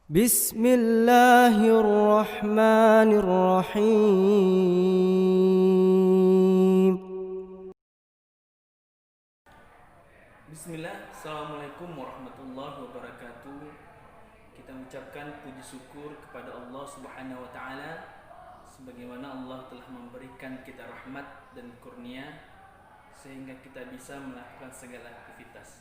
بسم الله الرحمن الرحيم. Bismillah, Assalamualaikum warahmatullahi wabarakatuh. Kita mengucapkan puji syukur kepada Allah Subhanahu wa Ta'ala, sebagaimana Allah telah memberikan kita rahmat dan kurnia sehingga kita bisa melakukan segala aktivitas.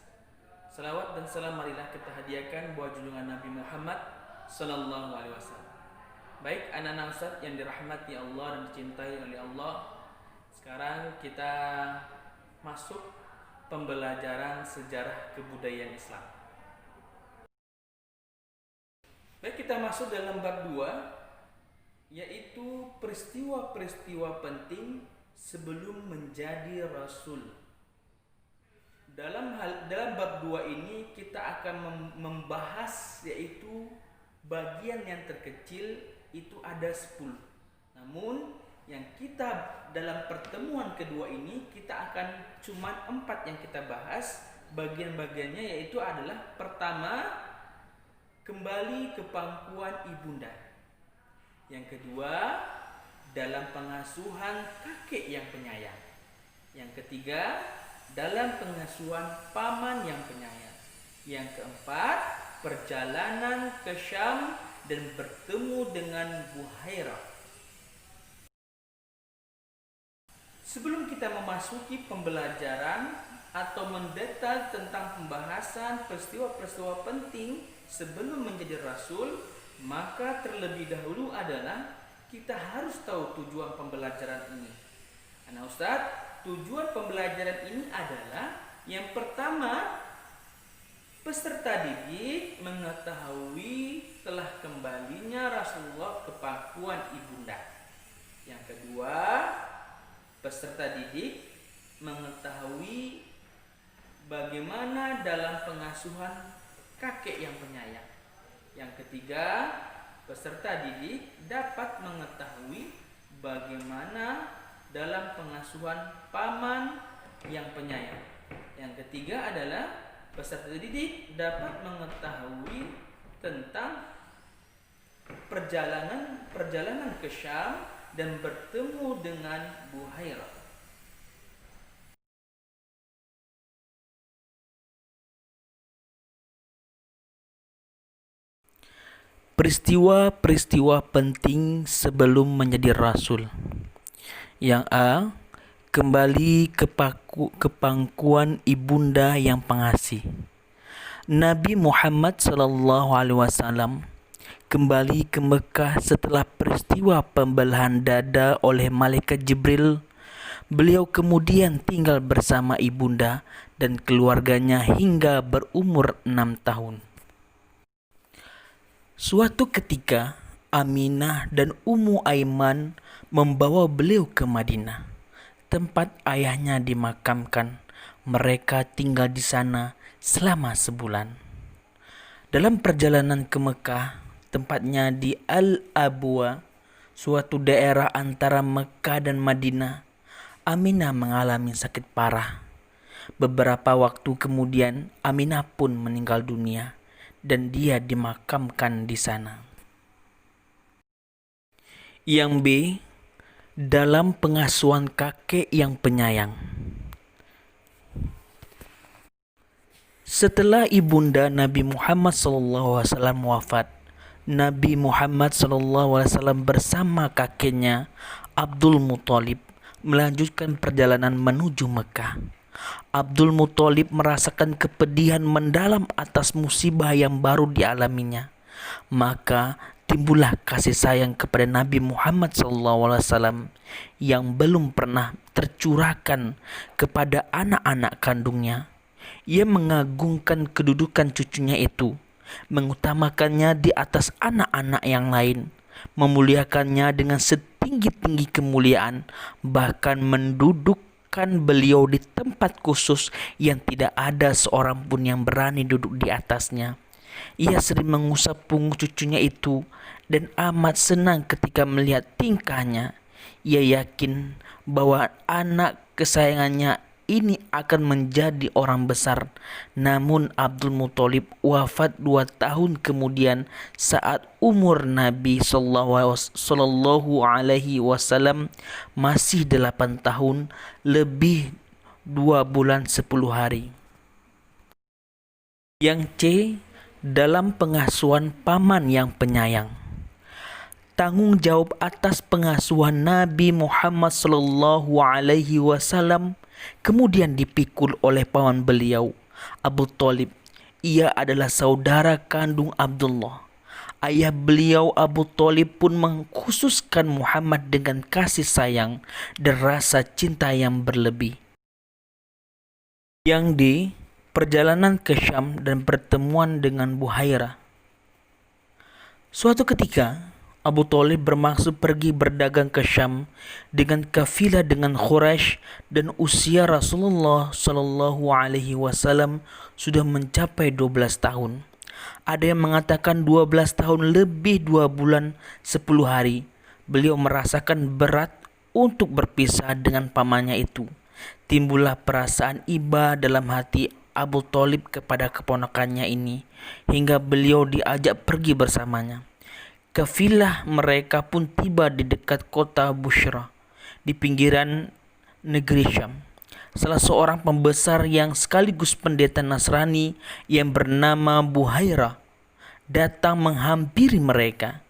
Salawat dan salam marilah kita hadiahkan buat junjungan Nabi Muhammad Sallallahu Alaihi Wasallam. Baik anak-anak Ustaz yang dirahmati Allah dan dicintai oleh Allah, sekarang kita masuk pembelajaran sejarah kebudayaan Islam. Baik, kita masuk dalam bab 2, yaitu peristiwa-peristiwa penting sebelum menjadi rasul. Dalam bab 2 ini kita akan membahas yaitu bagian yang terkecil itu ada 10. Namun yang kita dalam pertemuan kedua ini kita akan cuma 4 yang kita bahas. Bagian-bagiannya yaitu adalah pertama, kembali ke pangkuan ibunda. Yang kedua, dalam pengasuhan kakek yang penyayang. Yang ketiga, dalam pengasuhan paman yang penyayang. Yang keempat, perjalanan ke Syam dan bertemu dengan Buhairah. Sebelum kita memasuki pembelajaran atau mendetail tentang pembahasan peristiwa-peristiwa penting sebelum menjadi rasul, maka terlebih dahulu adalah kita harus tahu tujuan pembelajaran ini. Anak Ustadz, tujuan pembelajaran ini adalah yang pertama, peserta didik mengetahui telah kembalinya Rasulullah ke pangkuan ibunda. Yang kedua, peserta didik mengetahui bagaimana dalam pengasuhan kakek yang penyayang. Yang ketiga, peserta didik dapat mengetahui bagaimana dalam pengasuhan paman yang penyayang. Yang ketiga adalah peserta didik dapat mengetahui tentang perjalanan ke Syam dan bertemu dengan Buhairah. Peristiwa-peristiwa penting sebelum menjadi rasul. Yang A, kembali ke pangkuan ibunda yang pengasih. Nabi Muhammad SAW kembali ke Mekah setelah peristiwa pembelahan dada oleh malaikat Jibril. Beliau kemudian tinggal bersama ibunda dan keluarganya hingga berumur 6 tahun. Suatu ketika, Aminah dan Ummu Aiman membawa beliau ke Madinah, tempat ayahnya dimakamkan. Mereka tinggal di sana selama sebulan. Dalam perjalanan ke Mekah, tempatnya di Al-Abwa, suatu daerah antara Mekah dan Madinah, Aminah mengalami sakit parah. Beberapa waktu kemudian, Aminah pun meninggal dunia dan dia dimakamkan di sana. Yang B, dalam pengasuhan kakek yang penyayang. Setelah ibunda Nabi Muhammad SAW wafat, Nabi Muhammad SAW bersama kakeknya Abdul Muthalib melanjutkan perjalanan menuju Mekah. Abdul Muthalib merasakan kepedihan mendalam atas musibah yang baru dialaminya. Maka timbullah kasih sayang kepada Nabi Muhammad SAW yang belum pernah tercurahkan kepada anak-anak kandungnya. Ia mengagungkan kedudukan cucunya itu, mengutamakannya di atas anak-anak yang lain, memuliakannya dengan setinggi-tinggi kemuliaan, bahkan mendudukkan beliau di tempat khusus yang tidak ada seorang pun yang berani duduk di atasnya. Ia sering mengusap punggung cucunya itu dan amat senang ketika melihat tingkahnya. Ia yakin bahwa anak kesayangannya ini akan menjadi orang besar. Namun Abdul Muthalib wafat 2 tahun kemudian saat umur Nabi Sallallahu Alaihi Wasallam masih 8 tahun lebih 2 bulan 10 hari. Yang C, dalam pengasuhan paman yang penyayang. Tanggung jawab atas pengasuhan Nabi Muhammad Sallallahu Alaihi Wasallam kemudian dipikul oleh paman beliau, Abu Thalib. Ia adalah saudara kandung Abdullah. Ayah beliau Abu Thalib pun mengkhususkan Muhammad dengan kasih sayang dan rasa cinta yang berlebih. Yang D, perjalanan ke Syam dan pertemuan dengan Buhairah. Suatu ketika Abu Thalib bermaksud pergi berdagang ke Syam dengan kafilah dengan Quraisy dan usia Rasulullah Shallallahu Alaihi Wasallam sudah mencapai 12 tahun. Ada yang mengatakan 12 tahun lebih 2 bulan 10 hari. Beliau merasakan berat untuk berpisah dengan pamannya itu. Timbullah perasaan iba dalam hati Abu Thalib kepada keponakannya ini hingga beliau diajak pergi bersamanya. Kafilah mereka pun tiba di dekat kota Bushra di pinggiran negeri Syam. Salah seorang pembesar yang sekaligus pendeta Nasrani yang bernama Buhairah datang menghampiri mereka.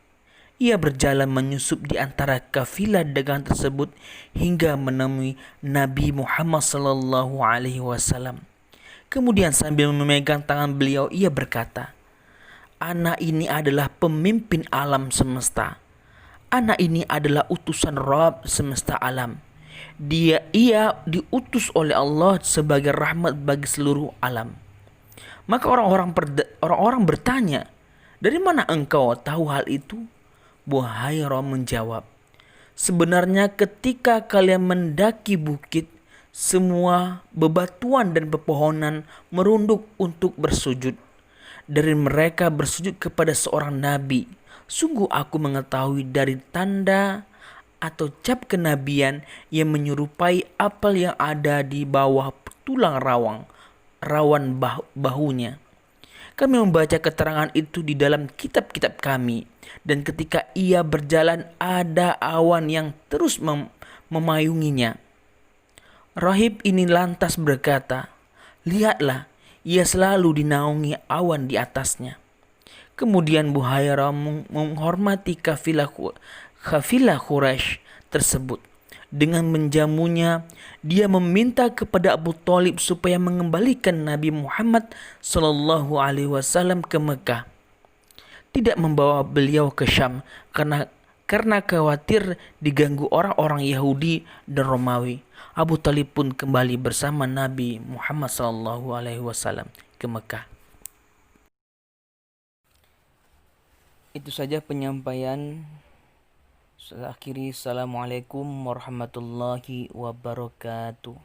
Ia berjalan menyusup di antara kafilah dagang tersebut hingga menemui Nabi Muhammad sallallahu alaihi wasallam. Kemudian sambil memegang tangan beliau ia berkata, "Anak ini adalah pemimpin alam semesta. Anak ini adalah utusan Rabb semesta alam. Ia diutus oleh Allah sebagai rahmat bagi seluruh alam." Maka orang-orang bertanya, "Dari mana engkau tahu hal itu?" Buhairah menjawab, "Sebenarnya ketika kalian mendaki bukit, semua bebatuan dan pepohonan merunduk untuk bersujud. Dari mereka bersujud kepada seorang nabi. Sungguh aku mengetahui dari tanda atau cap kenabian yang menyerupai apel yang ada di bawah tulang rawan bahunya. Kami membaca keterangan itu di dalam kitab-kitab kami. Dan ketika ia berjalan ada awan yang terus memayunginya." Rahib ini lantas berkata, "Lihatlah, ia selalu dinaungi awan di atasnya." Kemudian Buhairah menghormati kafilah Quraisy tersebut. Dengan menjamunya, dia meminta kepada Abu Thalib supaya mengembalikan Nabi Muhammad Sallallahu Alaihi Wasallam ke Mekah. Tidak membawa beliau ke Syam karena khawatir diganggu orang-orang Yahudi dan Romawi. Abu Thalib pun kembali bersama Nabi Muhammad Sallallahu Alaihi Wasallam ke Mekah. Itu saja penyampaian. Saya akhiri. Assalamualaikum warahmatullahi wabarakatuh.